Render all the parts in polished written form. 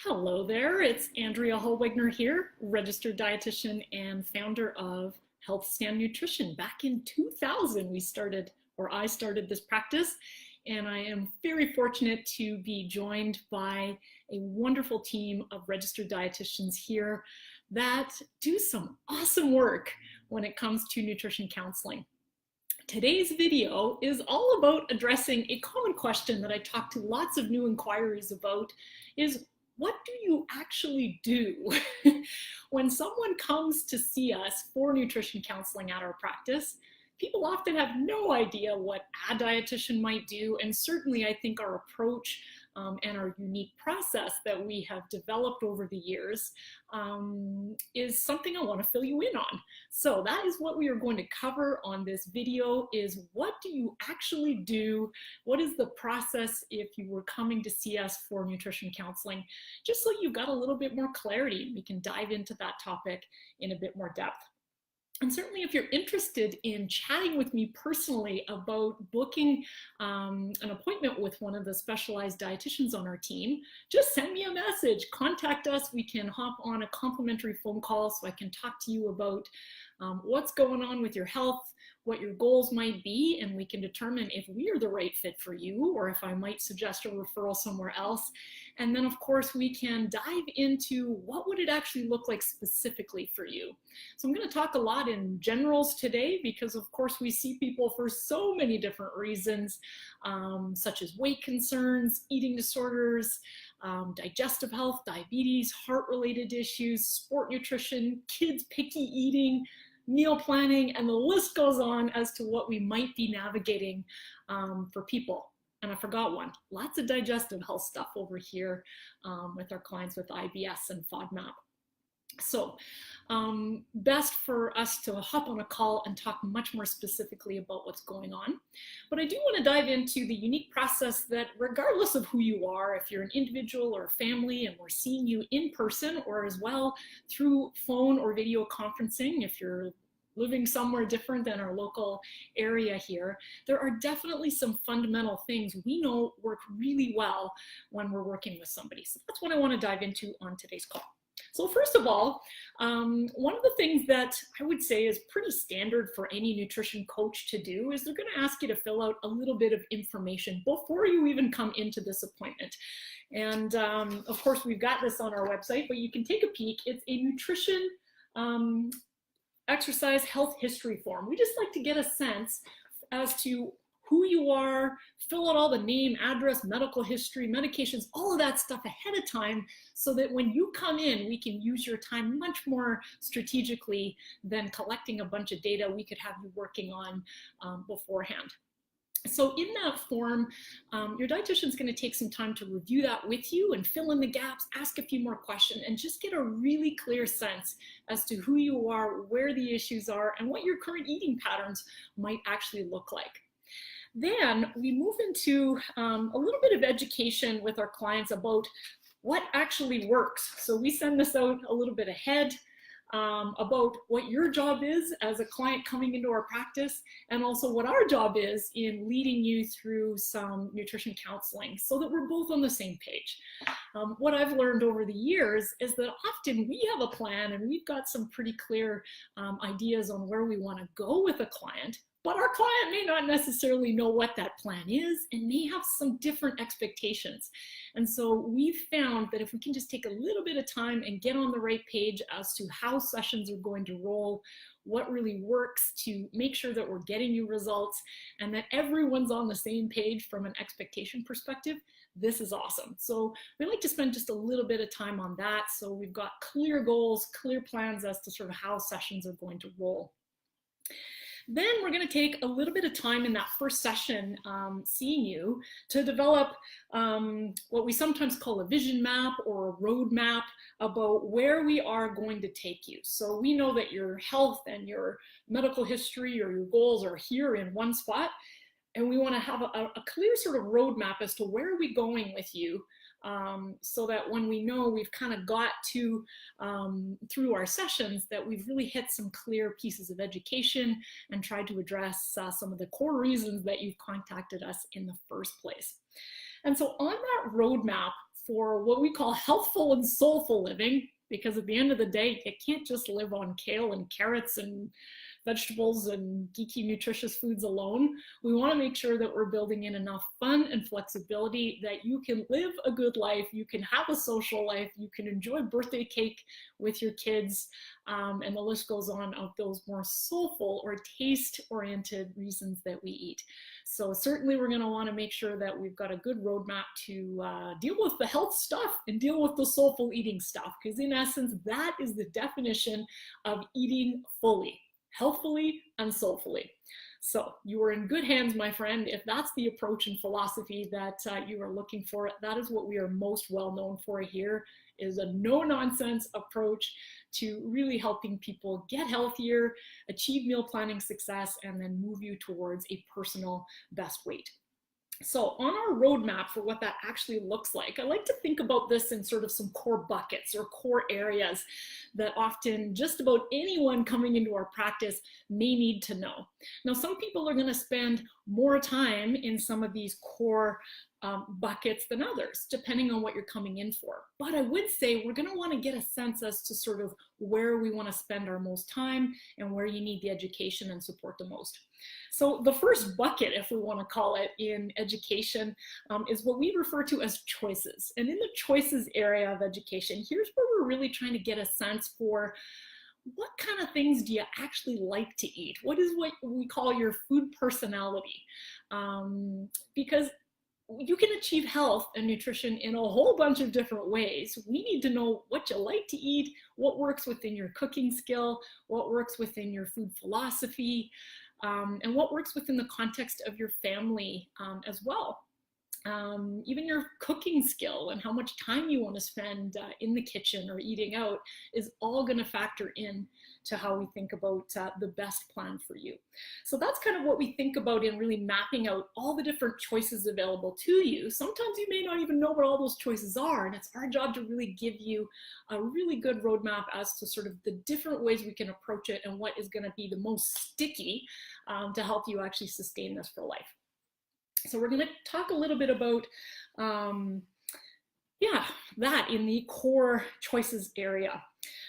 Hello there, it's Andrea Holwegner here, registered dietitian and founder of Health Stand Nutrition. Back in 2000, I started this practice, and I am very fortunate to be joined by a wonderful team of registered dietitians here that do some awesome work when it comes to nutrition counseling. Today's video is all about addressing a common question that I talk to lots of new inquiries about is, what do you actually do? When someone comes to see us for nutrition counseling at our practice, people often have no idea what a dietitian might do, and certainly I think our approach and our unique process that we have developed over the years is something I want to fill you in on. So that is what we are going to cover on this video, is what do you actually do? What is the process if you were coming to see us for nutrition counseling? Just so you've got a little bit more clarity, we can dive into that topic in a bit more depth. And certainly if you're interested in chatting with me personally about booking an appointment with one of the specialized dietitians on our team, just send me a message, contact us. We can hop on a complimentary phone call so I can talk to you about what's going on with your health, what your goals might be, and we can determine if we are the right fit for you or if I might suggest a referral somewhere else. And then of course we can dive into what would it actually look like specifically for you. So I'm going to talk a lot in generals today because of course we see people for so many different reasons, such as weight concerns, eating disorders, digestive health, diabetes, heart-related issues, sport nutrition, kids picky eating, meal planning, and the list goes on as to what we might be navigating for people. And I forgot one, lots of digestive health stuff over here with our clients with IBS and FODMAP. So best for us to hop on a call and talk much more specifically about what's going on. But I do want to dive into the unique process that regardless of who you are, if you're an individual or a family and we're seeing you in person or as well through phone or video conferencing, if you're living somewhere different than our local area here, there are definitely some fundamental things we know work really well when we're working with somebody. So that's what I want to dive into on today's call. So first of all, one of the things that I would say is pretty standard for any nutrition coach to do is they're going to ask you to fill out a little bit of information before you even come into this appointment. And of course, we've got this on our website, but you can take a peek. It's a nutrition exercise health history form. We just like to get a sense as to who you are, fill out all the name, address, medical history, medications, all of that stuff ahead of time so that when you come in, we can use your time much more strategically than collecting a bunch of data we could have you working on beforehand. So in that form, your dietitian is going to take some time to review that with you and fill in the gaps, ask a few more questions, and just get a really clear sense as to who you are, where the issues are, and what your current eating patterns might actually look like. Then we move into a little bit of education with our clients about what actually works. So we send this out a little bit ahead about what your job is as a client coming into our practice, and also what our job is in leading you through some nutrition counseling so that we're both on the same page. What I've learned over the years is that often we have a plan and we've got some pretty clear ideas on where we want to go with a client, but our client may not necessarily know what that plan is and may have some different expectations. And so we've found that if we can just take a little bit of time and get on the right page as to how sessions are going to roll, what really works to make sure that we're getting you results and that everyone's on the same page from an expectation perspective, this is awesome. So we like to spend just a little bit of time on that. So we've got clear goals, clear plans as to sort of how sessions are going to roll. Then we're going to take a little bit of time in that first session seeing you to develop what we sometimes call a vision map or a road map about where we are going to take you. So we know that your health and your medical history or your goals are here in one spot, and we want to have a clear sort of roadmap as to where are we going with you, so that when we know we've kind of got to through our sessions that we've really hit some clear pieces of education and tried to address some of the core reasons that you've contacted us in the first place. And so on that roadmap for what we call healthful and soulful living, because at the end of the day, you can't just live on kale and carrots and vegetables and geeky nutritious foods alone. We want to make sure that we're building in enough fun and flexibility that you can live a good life, you can have a social life, you can enjoy birthday cake with your kids, and the list goes on of those more soulful or taste-oriented reasons that we eat. So certainly we're going to want to make sure that we've got a good roadmap to deal with the health stuff and deal with the soulful eating stuff, because in essence, that is the definition of eating fully, healthfully and soulfully. So you are in good hands, my friend. If that's the approach and philosophy that you are looking for, that is what we are most well known for here, is a no-nonsense approach to really helping people get healthier, achieve meal planning success, and then move you towards a personal best weight. So on our roadmap for what that actually looks like, I like to think about this in sort of some core buckets or core areas that often just about anyone coming into our practice may need to know. Now, some people are going to spend more time in some of these core buckets than others, depending on what you're coming in for. But I would say we're going to want to get a sense as to sort of where we want to spend our most time and where you need the education and support the most. So the first bucket, if we want to call it, in education is what we refer to as choices. And in the choices area of education, here's where we're really trying to get a sense for what kind of things do you actually like to eat? What is what we call your food personality? Because you can achieve health and nutrition in a whole bunch of different ways. We need to know what you like to eat, what works within your cooking skill, what works within your food philosophy, and what works within the context of your family as well. Even your cooking skill and how much time you want to spend in the kitchen or eating out is all going to factor in to how we think about the best plan for you. So that's kind of what we think about in really mapping out all the different choices available to you. Sometimes you may not even know what all those choices are, and it's our job to really give you a really good roadmap as to sort of the different ways we can approach it and what is going to be the most sticky to help you actually sustain this for life. So we're going to talk a little bit about that in the core choices area.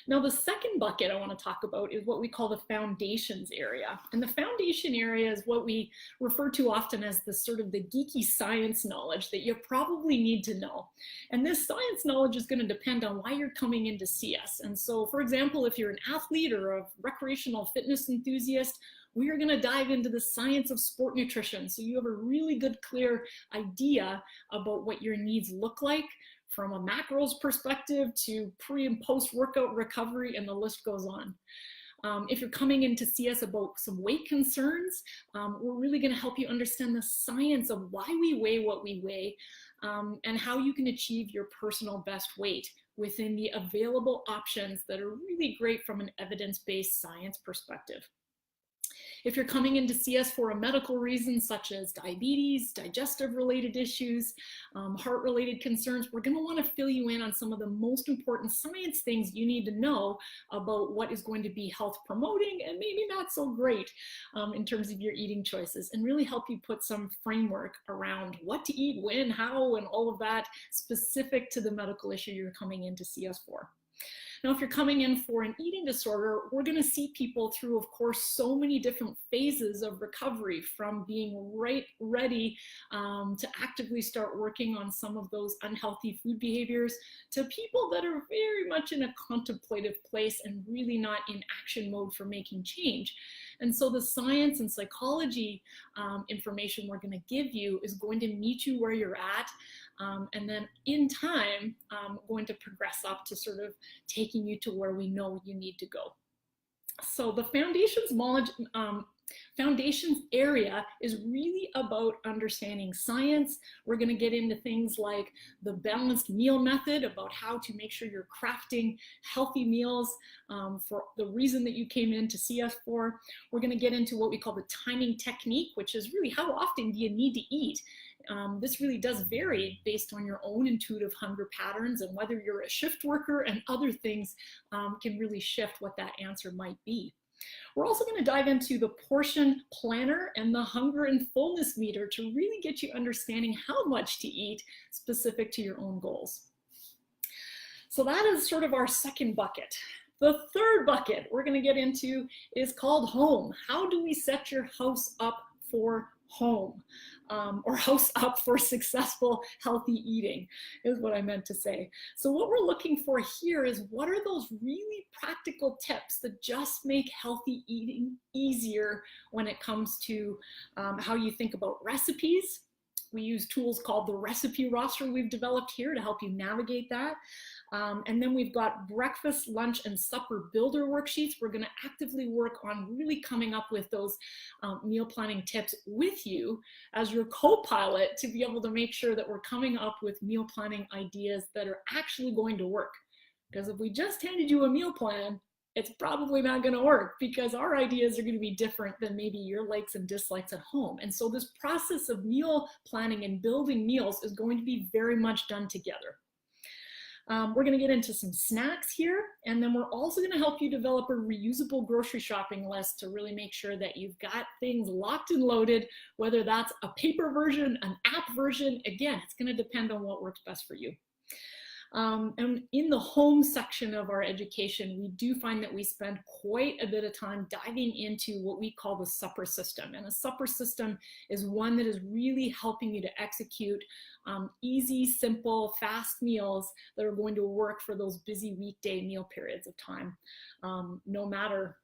Now, the second bucket I want to talk about is what we call the foundations area. And the foundation area is what we refer to often as the sort of the geeky science knowledge that you probably need to know. And this science knowledge is going to depend on why you're coming in to see us. And so, for example, if you're an athlete or a recreational fitness enthusiast, we are going to dive into the science of sport nutrition, so you have a really good, clear idea about what your needs look like from a macros perspective to pre and post workout recovery, and the list goes on. If you're coming in to see us about some weight concerns, we're really going to help you understand the science of why we weigh what we weigh, and how you can achieve your personal best weight within the available options that are really great from an evidence-based science perspective. If you're coming in to see us for a medical reason, such as diabetes, digestive related issues, heart related concerns, we're going to want to fill you in on some of the most important science things you need to know about what is going to be health promoting and maybe not so great in terms of your eating choices, and really help you put some framework around what to eat, when, how, and all of that specific to the medical issue you're coming in to see us for. Now, if you're coming in for an eating disorder, we're going to see people through, of course, so many different phases of recovery, from being right ready to actively start working on some of those unhealthy food behaviors, to people that are very much in a contemplative place and really not in action mode for making change. And so the science and psychology information we're going to give you is going to meet you where you're at, and then in time, going to progress up to sort of taking you to where we know you need to go. So the foundations area is really about understanding science. We're going to get into things like the balanced meal method, about how to make sure you're crafting healthy meals for the reason that you came in to see us for. We're going to get into what we call the timing technique, which is really how often do you need to eat. This really does vary based on your own intuitive hunger patterns and whether you're a shift worker, and other things can really shift what that answer might be. We're also going to dive into the portion planner and the hunger and fullness meter to really get you understanding how much to eat specific to your own goals. So that is sort of our second bucket. The third bucket we're going to get into is called home. How do we set your house up for home, or house up for successful, healthy eating is what I meant to say. So what we're looking for here is, what are those really practical tips that just make healthy eating easier when it comes to how you think about recipes. We use tools called the recipe roster we've developed here to help you navigate that. And then we've got breakfast, lunch, and supper builder worksheets. We're going to actively work on really coming up with those meal planning tips with you as your co-pilot to be able to make sure that we're coming up with meal planning ideas that are actually going to work. Because if we just handed you a meal plan, it's probably not going to work, because our ideas are going to be different than maybe your likes and dislikes at home. And so this process of meal planning and building meals is going to be very much done together. We're going to get into some snacks here, and then we're also going to help you develop a reusable grocery shopping list to really make sure that you've got things locked and loaded, whether that's a paper version, an app version. Again, it's going to depend on what works best for you. And in the home section of our education, we do find that we spend quite a bit of time diving into what we call the supper system. And a supper system is one that is really helping you to execute easy, simple, fast meals that are going to work for those busy weekday meal periods of time. No matter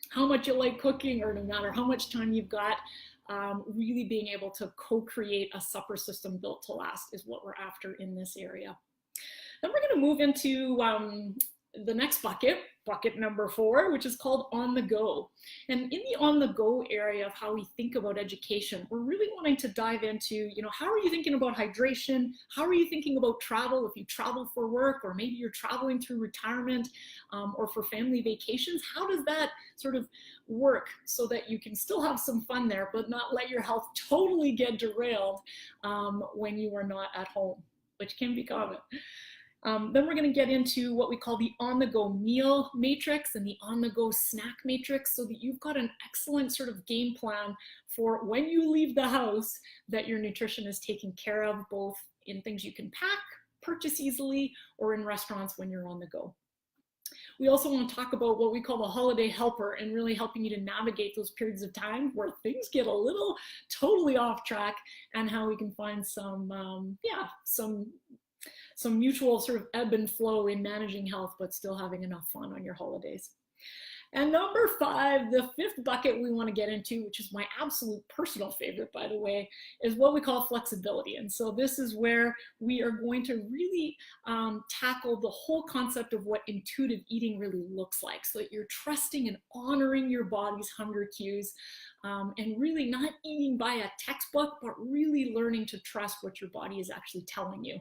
how much you like cooking, or no matter how much time you've got, really being able to co-create a supper system built to last is what we're after in this area. Then we're going to move into the next bucket, bucket number 4, which is called on the go. And in the on the go area of how we think about education, we're really wanting to dive into, how are you thinking about hydration? How are you thinking about travel if you travel for work, or maybe you're traveling through retirement or for family vacations? How does that sort of work so that you can still have some fun there, but not let your health totally get derailed when you are not at home, which can be common. Then we're going to get into what we call the on-the-go meal matrix and the on-the-go snack matrix, so that you've got an excellent sort of game plan for when you leave the house that your nutrition is taken care of, both in things you can pack, purchase easily, or in restaurants when you're on the go. We also want to talk about what we call the holiday helper, and really helping you to navigate those periods of time where things get a little totally off track, and how we can find some mutual sort of ebb and flow in managing health, but still having enough fun on your holidays. And number 5, the 5th bucket we want to get into, which is my absolute personal favorite, by the way, is what we call flexibility. And so this is where we are going to really tackle the whole concept of what intuitive eating really looks like, so that you're trusting and honoring your body's hunger cues, and really not eating by a textbook, but really learning to trust what your body is actually telling you.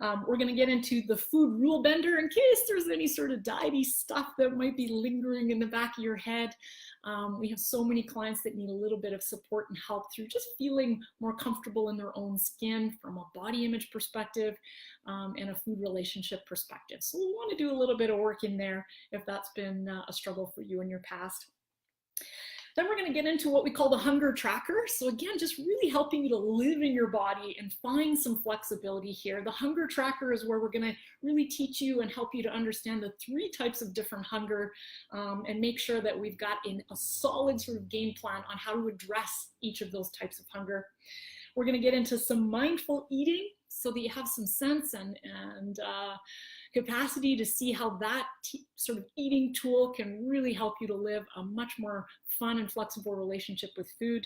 We're going to get into the food rule bender in case there's any sort of diety stuff that might be lingering in the back of your head. We have so many clients that need a little bit of support and help through just feeling more comfortable in their own skin from a body image perspective and a food relationship perspective. So we want to do a little bit of work in there if that's been a struggle for you in your past. Then we're going to get into what we call the hunger tracker. So again, just really helping you to live in your body and find some flexibility here. The hunger tracker is where we're going to really teach you and help you to understand the 3 types of different hunger, and make sure that we've got a solid sort of game plan on how to address each of those types of hunger. We're going to get into some mindful eating so that you have some sense and capacity to see how that sort of eating tool can really help you to live a much more fun and flexible relationship with food.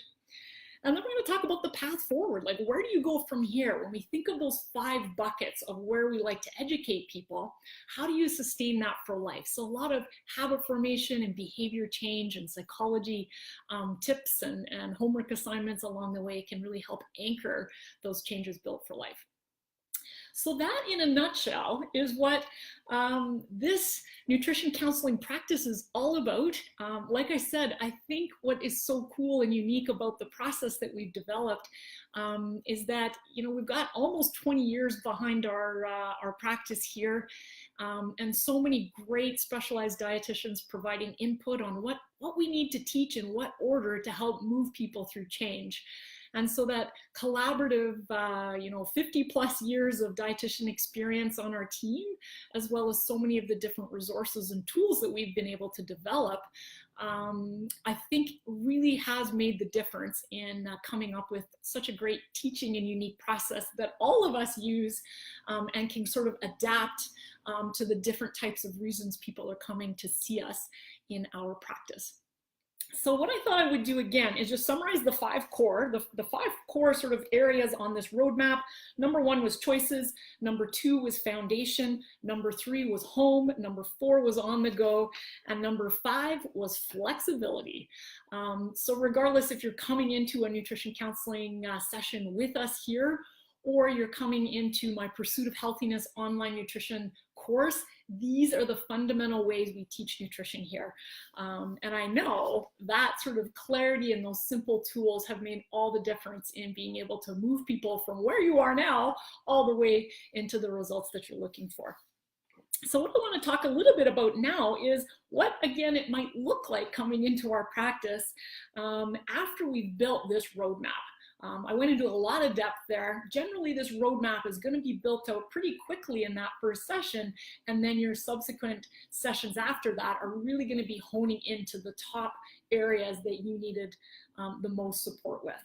And then we're going to talk about the path forward. Like, where do you go from here? When we think of those 5 buckets of where we like to educate people, how do you sustain that for life? So a lot of habit formation and behavior change and psychology tips and homework assignments along the way can really help anchor those changes built for life. So that, in a nutshell, is what this nutrition counseling practice is all about. Like I said, I think what is so cool and unique about the process that we've developed is that, we've got almost 20 years behind our practice here, and so many great specialized dietitians providing input on what we need to teach in what order to help move people through change. And so that collaborative, 50 plus years of dietitian experience on our team, as well as so many of the different resources and tools that we've been able to develop, I think really has made the difference in coming up with such a great teaching and unique process that all of us use and can sort of adapt to the different types of reasons people are coming to see us in our practice. So what I thought I would do again is just summarize the five core sort of areas on this roadmap. Number 1 was choices. Number 2 was foundation. Number 3 was home. Number 4 was on the go. And number 5 was flexibility. So regardless if you're coming into a nutrition counseling session with us here, or you're coming into my Pursuit of Healthiness online nutrition course, these are the fundamental ways we teach nutrition here. And I know that sort of clarity and those simple tools have made all the difference in being able to move people from where you are now all the way into the results that you're looking for. So what I want to talk a little bit about now is what, again, it might look like coming into our practice after we've built this roadmap. I went into a lot of depth there. Generally, this roadmap is going to be built out pretty quickly in that first session, and then your subsequent sessions after that are really going to be honing into the top areas that you needed the most support with.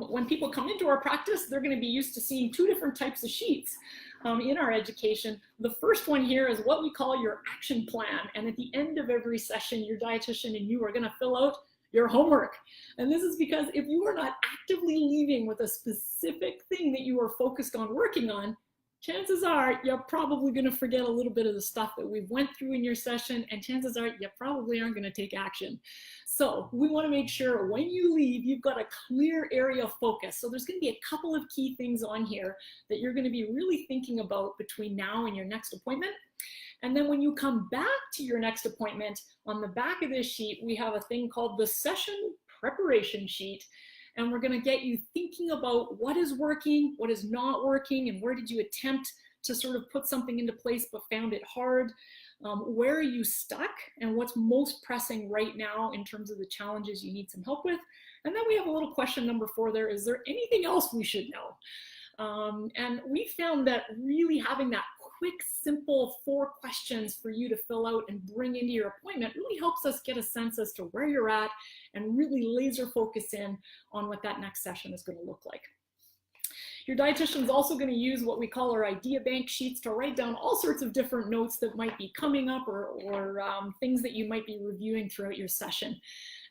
When people come into our practice, they're going to be used to seeing 2 different types of sheets in our education. The first one here is what we call your action plan, and at the end of every session, your dietitian and you are going to fill out your homework. And this is because if you are not actively leaving with a specific thing that you are focused on working on, chances are you're probably going to forget a little bit of the stuff that we've went through in your session, and chances are you probably aren't going to take action. So we want to make sure when you leave, you've got a clear area of focus. So there's going to be a couple of key things on here that you're going to be really thinking about between now and your next appointment. And then when you come back to your next appointment, on the back of this sheet, we have a thing called the session preparation sheet. And we're going to get you thinking about what is working, what is not working, and where did you attempt to sort of put something into place but found it hard. Where are you stuck, and what's most pressing right now in terms of the challenges you need some help with. And then we have a little question number 4 there. Is there anything else we should know? And we found that really having that quick, simple 4 questions for you to fill out and bring into your appointment really helps us get a sense as to where you're at and really laser focus in on what that next session is going to look like. Your dietitian is also going to use what we call our idea bank sheets to write down all sorts of different notes that might be coming up or things that you might be reviewing throughout your session.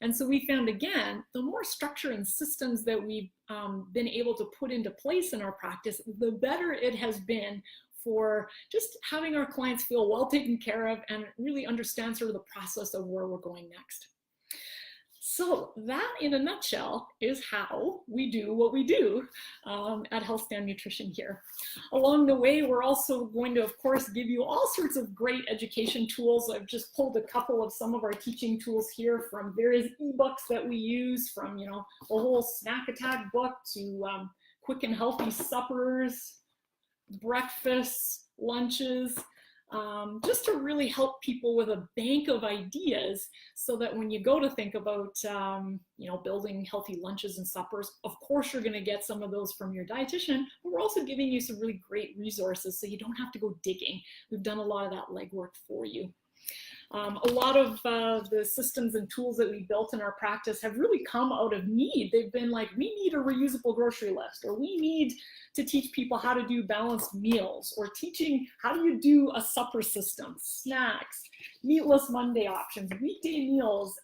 And so we found, again, the more structure and systems that we've been able to put into place in our practice, the better it has been for just having our clients feel well taken care of and really understand sort of the process of where we're going next. So that, in a nutshell, is how we do what we do at HealthStand Nutrition here. Along the way, we're also going to, of course, give you all sorts of great education tools. I've just pulled a couple of some of our teaching tools here from various ebooks that we use, from, the whole snack attack book to quick and healthy suppers, breakfasts, lunches, just to really help people with a bank of ideas so that when you go to think about, building healthy lunches and suppers, of course you're going to get some of those from your dietitian, but we're also giving you some really great resources so you don't have to go digging. We've done a lot of that legwork for you. A lot of the systems and tools that we built in our practice have really come out of need. They've been like, we need a reusable grocery list, or we need to teach people how to do balanced meals, or teaching how do you do a supper system, snacks, meatless Monday options, weekday meals.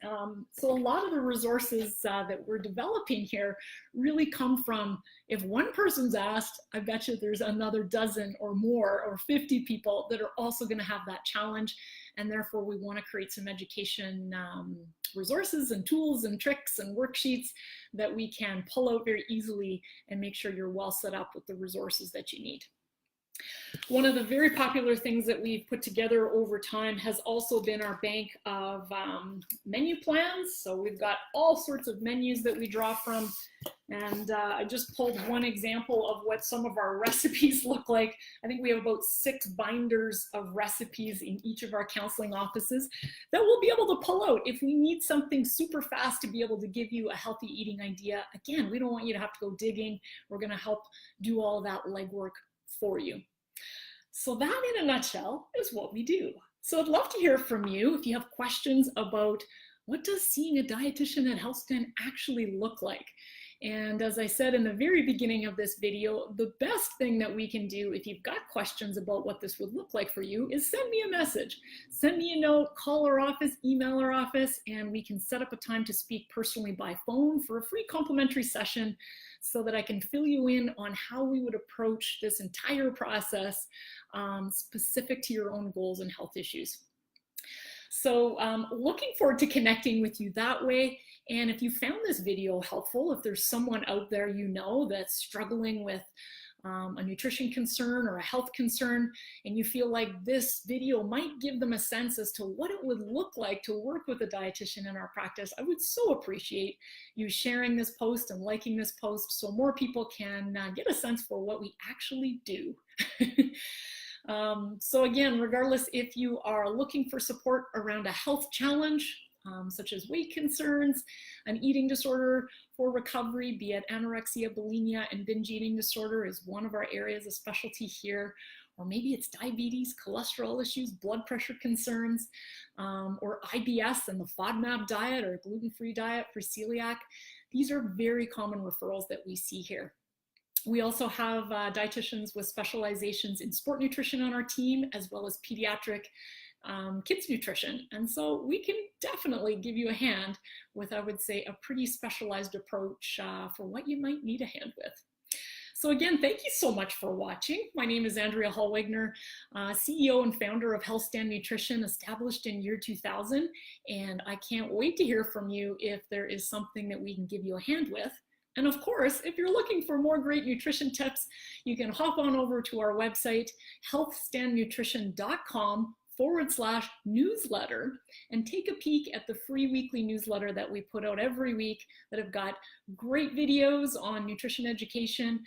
So a lot of the resources that we're developing here really come from, if one person's asked, I bet you there's another dozen or more or 50 people that are also going to have that challenge. And therefore, we want to create some education resources and tools and tricks and worksheets that we can pull out very easily and make sure you're well set up with the resources that you need. One of the very popular things that we've put together over time has also been our bank of menu plans. So we've got all sorts of menus that we draw from. And I just pulled one example of what some of our recipes look like. I think we have about 6 binders of recipes in each of our counseling offices that we'll be able to pull out if we need something super fast to be able to give you a healthy eating idea. Again, we don't want you to have to go digging. We're going to help do all that legwork for you. So that in a nutshell is what we do. So I'd love to hear from you if you have questions about what does seeing a dietitian at HealthStand actually look like. And as I said in the very beginning of this video, the best thing that we can do if you've got questions about what this would look like for you is send me a message. Send me a note, call our office, email our office, and we can set up a time to speak personally by phone for a free complimentary session so that I can fill you in on how we would approach this entire process specific to your own goals and health issues. So looking forward to connecting with you that way. And if you found this video helpful, if there's someone out there you know that's struggling with a nutrition concern or a health concern, and you feel like this video might give them a sense as to what it would look like to work with a dietitian in our practice, I would so appreciate you sharing this post and liking this post so more people can get a sense for what we actually do. So again, regardless if you are looking for support around a health challenge, such as weight concerns, an eating disorder for recovery, be it anorexia, bulimia, and binge eating disorder is one of our areas of specialty here, or maybe it's diabetes, cholesterol issues, blood pressure concerns, or IBS and the FODMAP diet or gluten-free diet for celiac. These are very common referrals that we see here. We also have dietitians with specializations in sport nutrition on our team, as well as pediatric kids nutrition. And so we can definitely give you a hand with, I would say, a pretty specialized approach for what you might need a hand with. So again, thank you so much for watching. My name is Andrea Hallwegner, CEO and founder of HealthStand Nutrition, established in year 2000. And I can't wait to hear from you if there is something that we can give you a hand with. And of course, if you're looking for more great nutrition tips, you can hop on over to our website, healthstandnutrition.com/newsletter, and take a peek at the free weekly newsletter that we put out every week that have got great videos on nutrition education,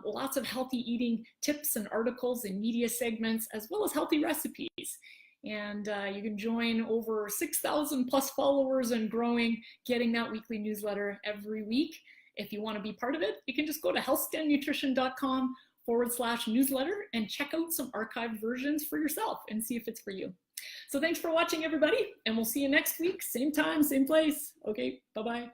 lots of healthy eating tips and articles and media segments, as well as healthy recipes. And you can join over 6,000 plus followers and growing, getting that weekly newsletter every week. If you want to be part of it, you can just go to healthstandnutrition.com/newsletter and check out some archived versions for yourself and see if it's for you. So thanks for watching, everybody, and we'll see you next week, same time, same place. Okay, bye-bye.